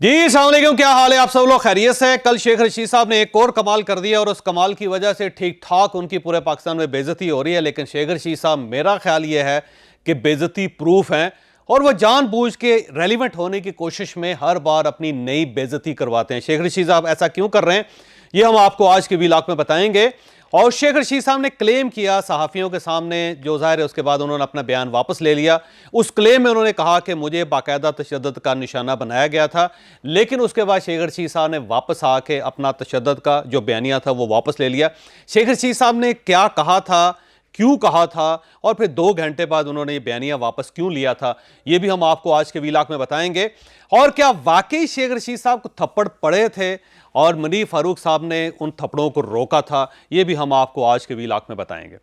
जी अस्सलाम वालेकुम, क्या हाल है? आप सब लोग खैरियत से? कल शेख रशीद साहब ने एक और कमाल कर दिया और उस कमाल की वजह से ठीक ठाक उनकी पूरे पाकिस्तान में बेइज्जती हो रही है। लेकिन शेख रशीद साहब, मेरा ख्याल ये है कि बेइज्जती प्रूफ हैं और वो जानबूझ के रेलिवेंट होने की कोशिश में हर बार अपनी नई बेइज्जती करवाते हैं। शेख रशीद साहब ऐसा क्यों कर रहे हैं, ये हम आपको आज के व्लॉग में बताएंगे। और शेख रशीद साहब ने क्लेम किया सहाफ़ियों के सामने, जो ज़ाहिर है उसके बाद उन्होंने अपना बयान वापस ले लिया। उस क्लेम में उन्होंने कहा कि मुझे बाकायदा तशद्दुद का निशाना बनाया गया था, लेकिन उसके बाद शेख रशीद साहब ने वापस आके अपना तशद्दुद का जो बयानिया था वो वापस ले लिया। शेख रशीद साहब ने क्या कहा था, क्यों कहा था और फिर 2 घंटे बाद उन्होंने ये बयानिया वापस क्यों लिया था, ये भी हम आपको आज के व्लॉग में बताएंगे। और क्या वाकई शेख रशीद साहब को थप्पड़ पड़े थे और मुनीर फारूक साहब ने उन थप्पड़ों को रोका था, ये भी हम आपको आज के व्लॉग में बताएंगे।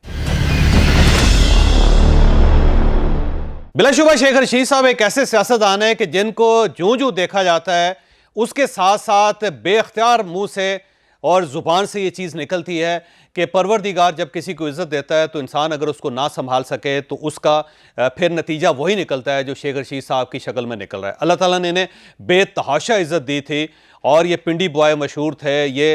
बिलाशुबा शेख रशीद साहब एक ऐसे सियासतदान है कि जिनको जो जो देखा जाता है उसके साथ साथ बेख्तियार मुंह से और ज़ुबान से ये चीज़ निकलती है कि परवरदिगार जब किसी को इज़्ज़त देता है तो इंसान अगर उसको ना संभाल सके तो उसका फिर नतीजा वही निकलता है जो शेख रशीद साहब की शक्ल में निकल रहा है। अल्लाह ताला ने इन्हें बेतहाशा इज़्ज़त दी थी और ये पिंडी बॉय मशहूर थे। ये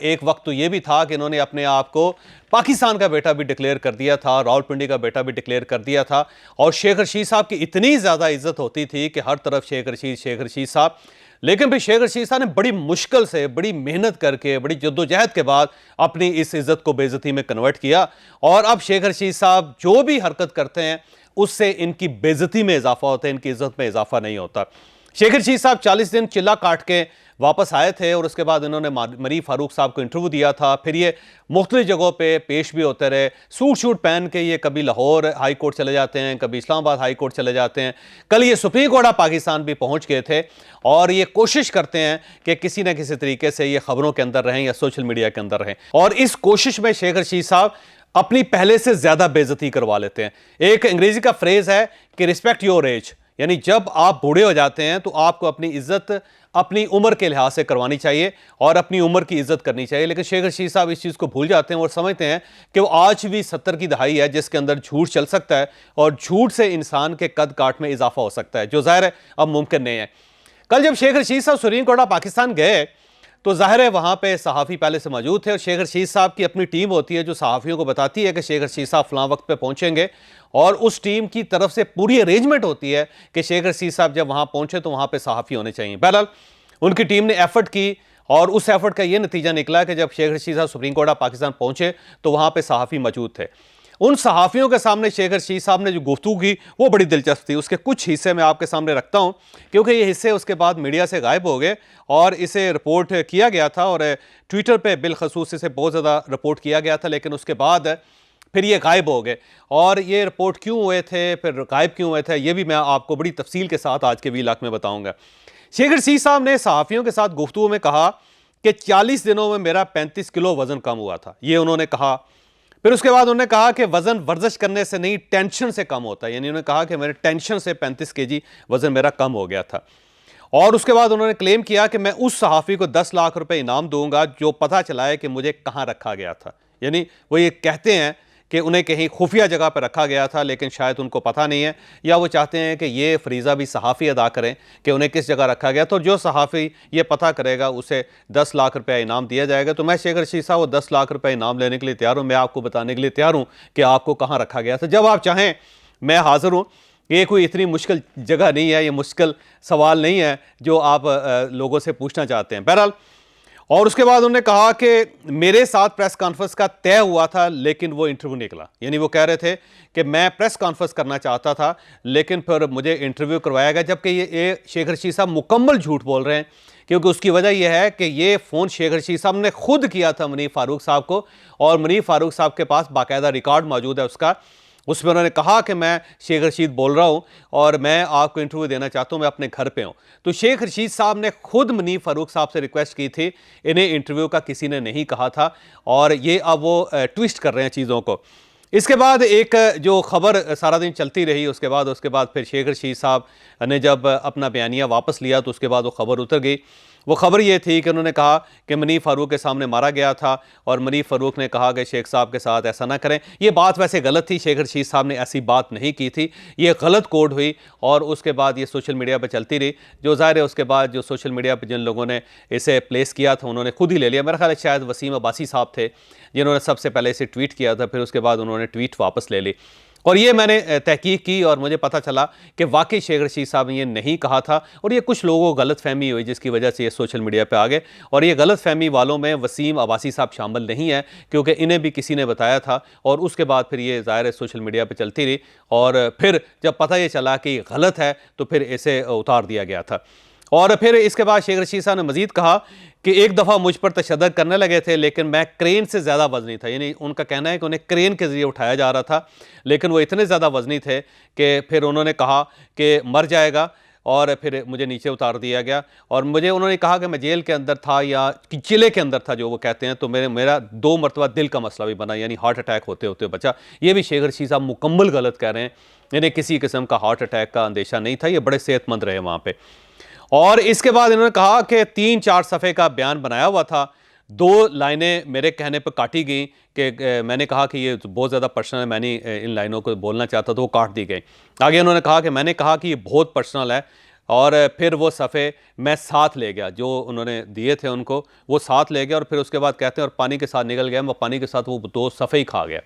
एक वक्त तो ये भी था कि इन्होंने अपने आप को पाकिस्तान का बेटा भी डिक्लेयर कर दिया था, रावलपिंडी का बेटा भी डिक्लेयर कर दिया था। और शेख रशीद साहब की इतनी ज़्यादा इज़्ज़त होती थी कि हर तरफ शेख रशीद साहब। लेकिन फिर शेख रशीद साहब ने बड़ी मुश्किल से, बड़ी मेहनत करके, बड़ी जद्दोजहद के बाद अपनी इस इज़्ज़त को बेइज्जती में कन्वर्ट किया। और अब शेख रशीद साहब जो भी हरकत करते हैं उससे इनकी बेइज्जती में इजाफा होता है, इनकी इज़्ज़त में इजाफा नहीं होता। शेख रशीद साहब 40 दिन चिल्ला काट के वापस आए थे और उसके बाद इन्होंने मुनीर फारूक साहब को इंटरव्यू दिया था। फिर ये मुख्तलिफ जगहों पे पेश भी होते रहे, सूट शूट पहन के। ये कभी लाहौर हाई कोर्ट चले जाते हैं, कभी इस्लामाबाद हाई कोर्ट चले जाते हैं। कल ये सुप्रीम कोर्ट ऑफ पाकिस्तान भी पहुंच गए थे और ये कोशिश करते हैं कि किसी न किसी तरीके से ये खबरों के अंदर रहें या सोशल मीडिया के अंदर रहें। और इस कोशिश में शेख रशीद साहब अपनी पहले से ज़्यादा बेइज्जती करवा लेते हैं। एक अंग्रेजी का फ्रेज़ है कि रिस्पेक्ट योर एज, यानी जब आप बूढ़े हो जाते हैं तो आपको अपनी इज्जत अपनी उम्र के लिहाज से करवानी चाहिए और अपनी उम्र की इज्जत करनी चाहिए। लेकिन शेख रशीद साहब इस चीज़ को भूल जाते हैं और समझते हैं कि वो आज भी 70 की दहाई है जिसके अंदर झूठ चल सकता है और झूठ से इंसान के कद काट में इजाफा हो सकता है, जो ज़ाहिर है अब मुमकिन नहीं है। कल जब शेख रशीद साहब सुप्रीम कोर्ट ऑफ पाकिस्तान गए तो ज़ाहिर है वहाँ पे सहाफ़ी पहले से मौजूद थे और शेख रशीद साहब की अपनी टीम होती है जो सहाफ़ियों को बताती है कि शेख रशीद साहब फ़लाँ वक्त पे पहुँचेंगे। और उस टीम की तरफ से पूरी अरेंजमेंट होती है कि शेख रशीद साहब जब वहाँ पहुँचे तो वहाँ पे सहाफ़ी होने चाहिए। बहरहाल उनकी टीम ने एफर्ट की और उस एफर्ट का ये नतीजा निकला कि जब शेख रशीद साहब सुप्रीम कोर्ट ऑफ पाकिस्तान पहुँचे तो वहाँ पर सहाफ़ी मौजूद थे। उन सहाफ़ियों के सामने शेख रशीद साहब ने जो गुफ्तगू की वो बड़ी दिलचस्प थी। उसके कुछ हिस्से मैं आपके सामने रखता हूँ क्योंकि ये हिस्से उसके बाद मीडिया से गायब हो गए और इसे रिपोर्ट किया गया था और ट्विटर पे बिलखसूस इसे बहुत ज़्यादा रिपोर्ट किया गया था, लेकिन उसके बाद फिर ये गायब हो गए। और ये रिपोर्ट क्यों हुए थे, फिर गायब क्यों हुए थे, ये भी मैं आपको बड़ी तफसील के साथ आज के व्लॉग में बताऊँगा। शेख रशीद साहब ने सहाफ़ियों के साथ गुफ्तगू में कहा कि 40 दिनों में मेरा 35 किलो वज़न कम हुआ था, ये उन्होंने कहा। फिर उसके बाद उन्होंने कहा कि वज़न वर्जिश करने से नहीं, टेंशन से कम होता है। यानी उन्होंने कहा कि मेरे टेंशन से 35 केजी वज़न मेरा कम हो गया था। और उसके बाद उन्होंने क्लेम किया कि मैं उस सहाफ़ी को 10 लाख रुपए इनाम दूंगा जो पता चला है कि मुझे कहाँ रखा गया था। यानी वो ये कहते हैं कि उन्हें कहीं खुफिया जगह पर रखा गया था, लेकिन शायद उनको पता नहीं है, या वो चाहते हैं कि ये फरीज़ा भी सहाफ़ी अदा करें कि उन्हें किस जगह रखा गया। तो जो सहाफ़ी ये पता करेगा उसे 10 लाख रुपये इनाम दिया जाएगा। तो मैं शेख रशीद साहब वो 10 लाख रुपये इनाम लेने के लिए तैयार हूँ। मैं आपको बताने के लिए तैयार हूँ कि आपको कहाँ रखा गया था। जब आप चाहें मैं हाज़िर हूँ। ये कोई इतनी मुश्किल जगह नहीं है, ये मुश्किल सवाल नहीं है जो आप लोगों से पूछना चाहते हैं। बहरहाल और उसके बाद उन्होंने कहा कि मेरे साथ प्रेस कॉन्फ्रेंस का तय हुआ था लेकिन वो इंटरव्यू निकला। यानी वो कह रहे थे कि मैं प्रेस कॉन्फ्रेंस करना चाहता था लेकिन फिर मुझे इंटरव्यू करवाया गया, जबकि ये शेख रशीद साहब मुकम्मल झूठ बोल रहे हैं। क्योंकि उसकी वजह यह है कि ये फ़ोन शेख रशीद साहब ने खुद किया था मुनीर फारूक साहब को और मुनीर फारूक साहब के पास बाकायदा रिकॉर्ड मौजूद है उसका। उसमें उन्होंने कहा कि मैं शेख रशीद बोल रहा हूँ और मैं आपको इंटरव्यू देना चाहता हूँ, मैं अपने घर पे हूँ। तो शेख रशीद साहब ने खुद मुनीर फारूक साहब से रिक्वेस्ट की थी, इन्हें इंटरव्यू का किसी ने नहीं कहा था। और ये अब वो ट्विस्ट कर रहे हैं चीज़ों को। इसके बाद एक जो खबर सारा दिन चलती रही, उसके बाद फिर शेख रशीद साहब ने जब अपना बयानिया वापस लिया तो उसके बाद वो खबर उतर गई। वो खबर ये थी कि उन्होंने कहा कि मुनीफ फ़ारूक के सामने मारा गया था और मुनीफ फ़ारूक ने कहा कि शेख साहब के साथ ऐसा ना करें। ये बात वैसे गलत थी, शेख रशीद साहब ने ऐसी बात नहीं की थी, ये गलत कोड हुई और उसके बाद ये सोशल मीडिया पर चलती रही। जो ज़ाहिर है उसके बाद जो सोशल मीडिया पर जिन लोगों ने इसे प्लेस किया था उन्होंने खुद ही ले लिया। मेरा ख्याल है शायद वसीम अब्बासी साहब थे जिन्होंने सबसे पहले इसे ट्वीट किया था, फिर उसके बाद उन्होंने ट्वीट वापस ले ली और ये मैंने तहकीक की और मुझे पता चला कि वाकई शेख रशीद साहब ने ये नहीं कहा था और ये कुछ लोगों को गलत फहमी हुई जिसकी वजह से ये सोशल मीडिया पे आ गए। और ये गलत फहमी वालों में वसीम अब्बासी साहब शामिल नहीं है क्योंकि इन्हें भी किसी ने बताया था और उसके बाद फिर ये ज़ाहिर है सोशल मीडिया पर चलती रही और फिर जब पता ये चला कि गलत है तो फिर इसे उतार दिया गया था। और फिर इसके बाद शेख रशीद साहब ने मजीद कहा कि एक दफ़ा मुझ पर तशद्दुद करने लगे थे लेकिन मैं क्रेन से ज़्यादा वज़नी था, यानी उनका कहना है कि उन्हें क्रेन के ज़रिए उठाया जा रहा था लेकिन वो इतने ज़्यादा वज़नी थे कि फिर उन्होंने कहा कि मर जाएगा और फिर मुझे नीचे उतार दिया गया। और मुझे उन्होंने कहा कि मैं जेल के अंदर था या चिले के अंदर था जो वो कहते हैं, तो मेरा 2 मरतबा दिल का मसला भी बना, यानी हार्ट अटैक होते होते बचा। ये भी शेख रशीद साहब मुकम्मल गलत कह रहे हैं, इन्हें किसी किस्म का हार्ट अटैक का अंदेशा नहीं था, ये बड़े सेहतमंद रहे वहाँ पर। और इसके बाद इन्होंने कहा कि 3-4 सफ़े का बयान बनाया हुआ था, 2 लाइनें मेरे कहने पर काटी गई कि मैंने कहा कि ये बहुत ज़्यादा पर्सनल है, मैंने इन लाइनों को बोलना चाहता तो वो काट दी गई। आगे उन्होंने कहा कि मैंने कहा कि ये बहुत पर्सनल है और फिर वो सफ़े मैं साथ ले गया, जो उन्होंने दिए थे उनको वो साथ ले गया और फिर उसके बाद कहते हैं और पानी के साथ निकल गया, मैं पानी के साथ वो 2 सफ़े ही खा गया।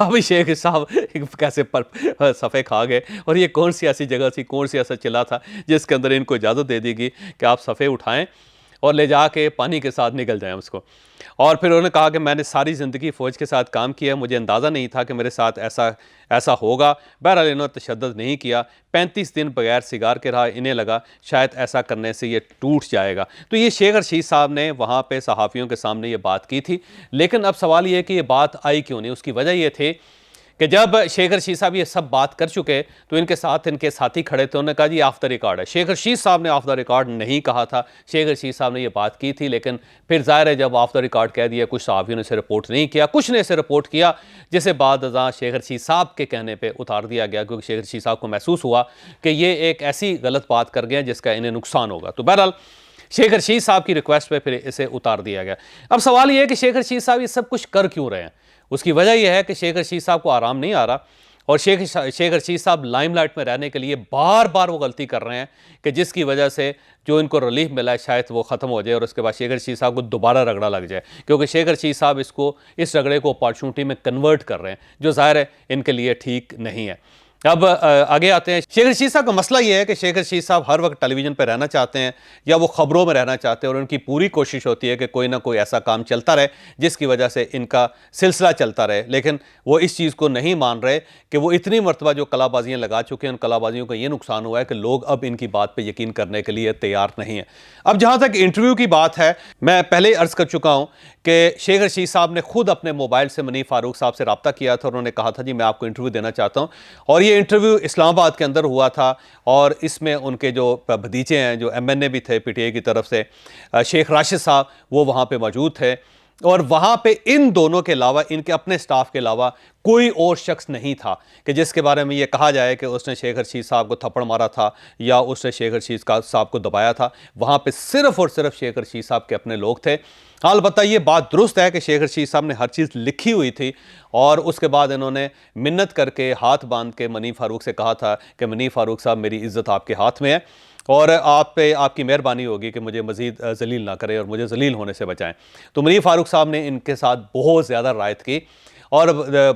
अभी शेख साहब कैसे सफ़े खा गए और ये कौन सी ऐसी जगह थी, कौन सी ऐसा चिल्ला था जिसके अंदर इनको इजाज़त दे दी गई कि आप सफ़े उठाएं और ले जाके पानी के साथ निकल जाएं उसको। और फिर उन्होंने कहा कि मैंने सारी ज़िंदगी फ़ौज के साथ काम किया, मुझे अंदाज़ा नहीं था कि मेरे साथ ऐसा होगा। बहरहाल इन्होंने तशद्दुद नहीं किया, 35 दिन बगैर सिगार के रहा, इन्हें लगा शायद ऐसा करने से ये टूट जाएगा। तो ये शेख रशीद साहब ने वहाँ पे सहाफ़ियों के सामने ये बात की थी, लेकिन अब सवाल ये है कि ये बात आई क्यों नहीं। उसकी वजह ये थी कि जब शेख रशीद साहब ये सब बात कर चुके तो इनके साथ इनके साथी खड़े थे, उन्होंने कहा जी ऑफ द रिकॉर्ड है। शेख रशीद साहब ने ऑफ द रिकॉर्ड नहीं कहा था, शेख रशीद साहब ने ये बात की थी, लेकिन फिर ज़ाहिर है जब ऑफ द रिकॉर्ड कह दिया, कुछ सहाफ़ियों ने इसे रिपोर्ट नहीं किया, कुछ ने इसे रिपोर्ट किया, जिसे बाद अज़ां शेख रशीद साहब के कहने पर उतार दिया गया क्योंकि शेख रशीद साहब को महसूस हुआ कि ये एक ऐसी गलत बात कर गए जिसका इन्हें नुकसान होगा। तो बहरहाल शेख रशीद साहब की रिक्वेस्ट पे फिर इसे उतार दिया गया। अब सवाल ये है कि शेख रशीद साहब ये सब कुछ कर क्यों रहे हैं। उसकी वजह यह है कि शेख रशीद साहब को आराम नहीं आ रहा और शेख रशीद साहब लाइमलाइट में रहने के लिए बार बार वो गलती कर रहे हैं कि जिसकी वजह से जो इनको रिलीफ मिला है शायद वो ख़त्म हो जाए और उसके बाद शेख रशीद साहब को दोबारा रगड़ा लग जाए, क्योंकि शेख रशीद साहब इस रगड़े को अपॉर्चुनिटी में कन्वर्ट कर रहे हैं, जो ज़ाहिर है इनके लिए ठीक नहीं है। अब आगे आते हैं। शेख रशीद साहब का मसला ये है कि शेख रशीद साहब हर वक्त टेलीविज़न पर रहना चाहते हैं या वो ख़बरों में रहना चाहते हैं और उनकी पूरी कोशिश होती है कि कोई ना कोई ऐसा काम चलता रहे जिसकी वजह से इनका सिलसिला चलता रहे, लेकिन वो इस चीज़ को नहीं मान रहे कि वो इतनी मरतबा जो कलाबाजियाँ लगा चुके हैं, उन कलाबाजियों का ये नुकसान हुआ है कि लोग अब इनकी बात पर यकीन करने के लिए तैयार नहीं हैं। अब जहाँ तक इंटरव्यू की बात है, मैं पहले ही अर्ज़ कर चुका हूँ कि शेख रशीद साहब ने खुद अपने मोबाइल से मुनीफ फ़ारूक साहब से रब्ता किया था और उन्होंने कहा था जी मैं आपको इंटरव्यू देना चाहता हूँ, और ये इंटरव्यू इस्लामाबाद के अंदर हुआ था और इसमें उनके जो भतीजे हैं, जो MNA भी थे PTI की तरफ से, शेख राशिद साहब, वो वहाँ पे मौजूद थे और वहाँ पे इन दोनों के अलावा, इनके अपने स्टाफ के अलावा कोई और शख्स नहीं था कि जिसके बारे में ये कहा जाए कि उसने शेख रशीद साहब को थप्पड़ मारा था या उसने शेख रशीद साहब को दबाया था। वहाँ पे सिर्फ़ और सिर्फ शेख रशीद साहब के अपने लोग थे। अलबत्ता ये बात दुरुस्त है कि शेख रशीद साहब ने हर चीज़ लिखी हुई थी और उसके बाद इन्होंने मिन्नत करके हाथ बांध के मुनीफ फ़ारूक से कहा था कि मुनीफ फ़ारूक साहब मेरी इज़्ज़त आपके हाथ में है और आप पे आपकी मेहरबानी होगी कि मुझे मज़ीद ज़लील ना करें और मुझे ज़लील होने से बचाएं। तो मुनीफ फ़ारूक साहब ने इनके साथ बहुत ज़्यादा रायत की और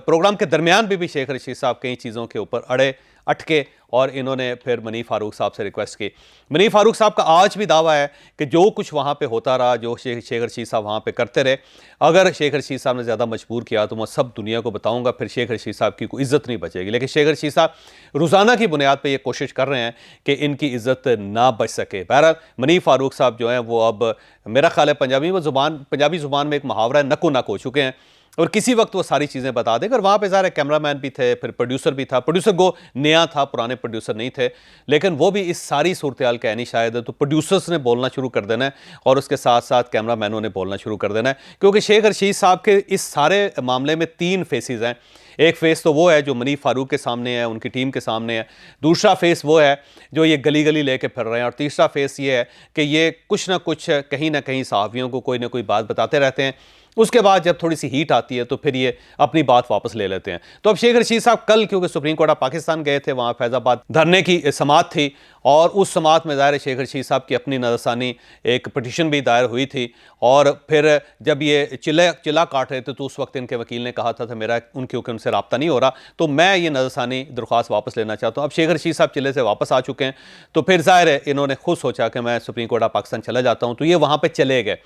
प्रोग्राम के दरमियान भी शेख रशीद साहब कई चीज़ों के ऊपर अटके और इन्होंने फिर मुनीफ फ़ारूक साहब से रिक्वेस्ट की। मुनीफ फ़ारूक साहब का आज भी दावा है कि जो कुछ वहाँ पे होता रहा, जो शेख रशीद साहब वहाँ पे करते रहे, अगर शेख रशीद साहब ने ज़्यादा मजबूर किया तो मैं सब दुनिया को बताऊँगा, फिर शेख रशीद साहब की कोई इज़्ज़त नहीं बचेगी। लेकिन शेख रशीद साहब रोज़ाना की बुनियाद पर यह कोशिश कर रहे हैं कि इनकी इज़्ज़त ना बच सके। बहरहाल मुनीफ फ़ारूक साहब जो हैं वो अब मेरा ख्याल है पंजाबी ज़ुबान में एक मुहावरा है, नको नक हो चुके हैं और किसी वक्त वो सारी चीज़ें बता देंगे। और वहाँ पे ज़ाहिर कैमरामैन भी थे, फिर प्रोड्यूसर भी था, प्रोड्यूसर को नया था, पुराने प्रोड्यूसर नहीं थे, लेकिन वो भी इस सारी सूरत-ए-हाल का नहीं शायद है। तो प्रोड्यूसर्स ने बोलना शुरू कर देना है और उसके साथ साथ कैमरामैनों ने बोलना शुरू कर देना है, क्योंकि शेख रशीद साहब के इस सारे मामले में 3 फेसेस हैं। एक फेस तो वो है जो मनीफ फारूक के सामने है, उनकी टीम के सामने है, दूसरा फेस वो है जो ये गली गली लेके फिर रहे हैं, और तीसरा फेस ये है कि ये कुछ ना कुछ कहीं ना कहीं सहाफ़ियों को कोई ना कोई बात बताते रहते हैं। उसके बाद जब थोड़ी सी हीट आती है तो फिर ये अपनी बात वापस ले लेते हैं। तो अब शेख रशीद साहब कल क्योंकि सुप्रीम कोर्ट ऑफ पाकिस्तान गए थे, वहाँ फैज़ाबाद धरने की समात थी, और उस समात में ज़ाहिर शेख रशीद साहब की अपनी नज़रसानी एक पिटीशन भी दायर हुई थी, और फिर जब ये चिल्ला काट रहे थे तो उस वक्त इनके वकील ने कहा था मेरा क्योंकि उनसे रब्ता नहीं हो रहा तो मैं ये नज़रसानी दरख्वास्त वापस लेना चाहता हूँ। अब शेख रशीद साहब चिल्ले से वापस आ चुके हैं, तो फिर ज़ाहिर है इन्होंने खुद सोचा कि मैं सुप्रीम कोर्ट ऑफ पाकिस्तान चला जाता हूँ, तो ये वहाँ पर चले गए।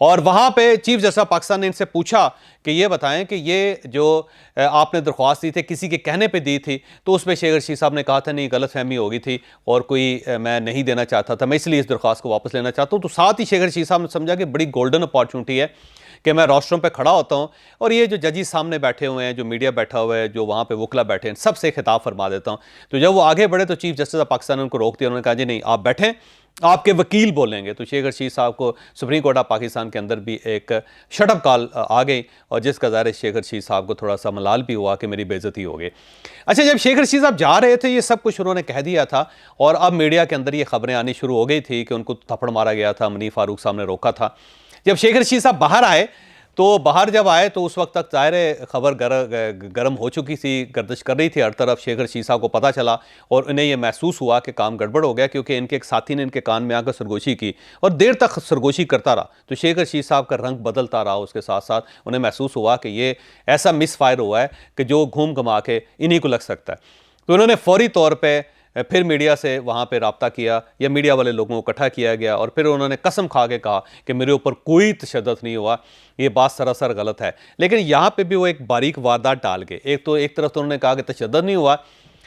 और वहाँ पे चीफ जस्टिस ऑफ पाकिस्तान ने इनसे पूछा कि ये बताएं कि ये जो आपने दरख्वास्त दी थी किसी के कहने पे दी थी, तो उस पर शेख रशीद साहब ने कहा था नहीं, गलतफहमी हो गई थी और कोई मैं नहीं देना चाहता था, मैं इसलिए इस दरख्वास्त को वापस लेना चाहता हूँ। तो साथ ही शेख रशीद साहब ने समझा कि बड़ी गोल्डन अपॉर्चुनिटी है कि मैं रोस्टरों पे खड़ा होता हूँ और ये जो जजेस सामने बैठे हुए हैं, जो मीडिया बैठा हुआ है, जो वहाँ पे वकला बैठे हैं, सबसे खिताब फरमा देता हूँ। तो जब वो आगे बढ़े तो चीफ जस्टिस ऑफ पाकिस्तान ने उनको रोक दिया, उन्होंने कहा जी नहीं, आप बैठें, आपके वकील बोलेंगे। तो शेख रशीद साहब को सुप्रीम कोर्ट ऑफ पाकिस्तान के अंदर भी एक शटअप कॉल आ गई, और जिसका ज़ाहिर शेख रशीद साहब को थोड़ा सा मलाल भी हुआ कि मेरी बेइज्जती हो गई। अच्छा, जब शेख रशीद साहब जा रहे थे ये सब कुछ उन्होंने कह दिया था, और अब मीडिया के अंदर ये खबरें आनी शुरू हो गई थी कि उनको थप्पड़ मारा गया था, मनीफ फारूक साहब ने रोका था। जब शेख रशीद साहब बाहर आए तो बाहर जब आए तो उस वक्त तक ज़ाहिर खबर गर्म हो चुकी थी, गर्दिश कर रही थी हर तरफ। शेख रशीद साहब को पता चला और उन्हें यह महसूस हुआ कि काम गड़बड़ हो गया, क्योंकि इनके एक साथी ने इनके कान में आकर सरगोशी की और देर तक सरगोशी करता रहा। तो शेख रशीद साहब का रंग बदलता रहा, उसके साथ साथ उन्हें महसूस हुआ कि ये ऐसा मिस फायर हुआ है कि जो घूम घुमा के इन्हीं को लग सकता है। तो उन्होंने फौरी तौर पर फिर मीडिया से वहाँ पे रब्ता किया, या मीडिया वाले लोगों को इकट्ठा किया गया, और फिर उन्होंने कसम खा के कहा कि मेरे ऊपर कोई तशद्दुद नहीं हुआ, ये बात सरासर गलत है। लेकिन यहाँ पे भी वो एक बारीक वारदात डाल गए। एक तरफ तो उन्होंने कहा कि तशद्दुद नहीं हुआ,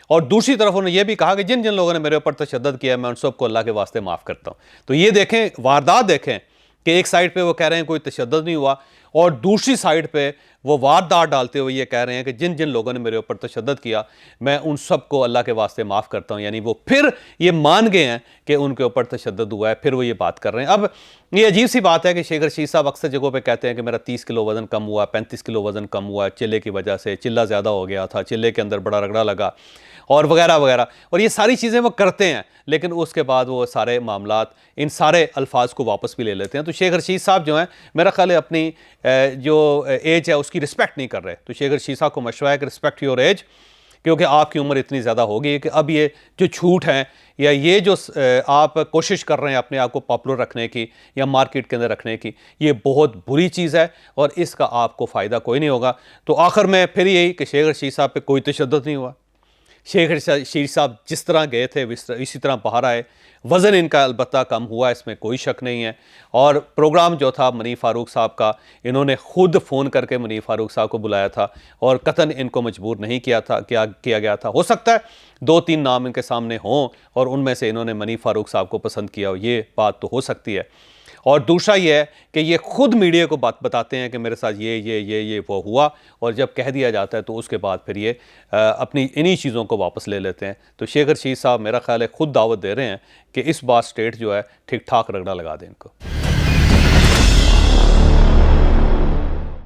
और दूसरी तरफ उन्होंने ये भी कहा कि जिन जिन लोगों ने मेरे ऊपर तशद्दुद किया मैं उन सबको अल्लाह के वास्ते माफ़ करता हूँ। तो ये देखें, वारदात देखें कि एक साइड पे वो कह रहे हैं कोई तशद्दुद नहीं हुआ, और दूसरी साइड पे वो वारदात डालते हुए ये कह रहे हैं कि जिन जिन लोगों ने मेरे ऊपर तशद्दुद किया मैं उन सबको अल्लाह के वास्ते माफ़ करता हूँ। यानी वो फिर ये मान गए हैं कि उनके ऊपर तशद्दुद हुआ है, फिर वो ये बात कर रहे हैं। अब ये अजीब सी बात है कि शेख रशीद साहब अक्सर जगहों पे कहते हैं कि मेरा 30 किलो वज़न कम हुआ, 35 किलो वज़न कम हुआ चिल्ले की वजह से, चिल्ला ज़्यादा हो गया था, चिल्ले के अंदर बड़ा रगड़ा लगा, और वगैरह वगैरह, और ये सारी चीज़ें वो करते हैं, लेकिन उसके बाद वो सारे मामलात, इन सारे अल्फाज को वापस भी ले लेते हैं। तो शेख रशीद साहब जो हैं, मेरा ख्याल है अपनी जो एज है उसकी रिस्पेक्ट नहीं कर रहे। तो शेख रशीद साहब को मशवरा है कि रिस्पेक्ट योर एज, क्योंकि आपकी उम्र इतनी ज़्यादा हो गई है कि अब ये जो छूट हैं या ये जो आप कोशिश कर रहे हैं अपने आप को पॉपुलर रखने की या मार्केट के अंदर रखने की, ये बहुत बुरी चीज़ है और इसका आपको फ़ायदा कोई नहीं होगा। तो आखिर में फिर यही कि शेख रशीद साहब पे कोई तशद्दुद नहीं हुआ। शेख रशीद साहब जिस तरह गए थे इसी तरह बाहर आए। वज़न इनका अलबत्ता कम हुआ, इसमें कोई शक नहीं है। और प्रोग्राम जो था मनीफ फारूक साहब का, इन्होंने ख़ुद फ़ोन करके मनीफ फारूक साहब को बुलाया था और कतन इनको मजबूर नहीं किया गया था। हो सकता है 2-3 नाम इनके सामने हों और उनमें से इन्होंने मनीफ फारूक साहब को पसंद किया हो, ये बात तो हो सकती है। और दूसरा ये है कि ये खुद मीडिया को बात बताते हैं कि मेरे साथ ये वो हुआ, और जब कह दिया जाता है तो उसके बाद फिर ये अपनी इन्हीं चीज़ों को वापस ले लेते हैं। तो शेख रशीद साहब मेरा ख्याल है खुद दावत दे रहे हैं कि इस बार स्टेट जो है ठीक ठाक रगड़ा लगा दें इनको।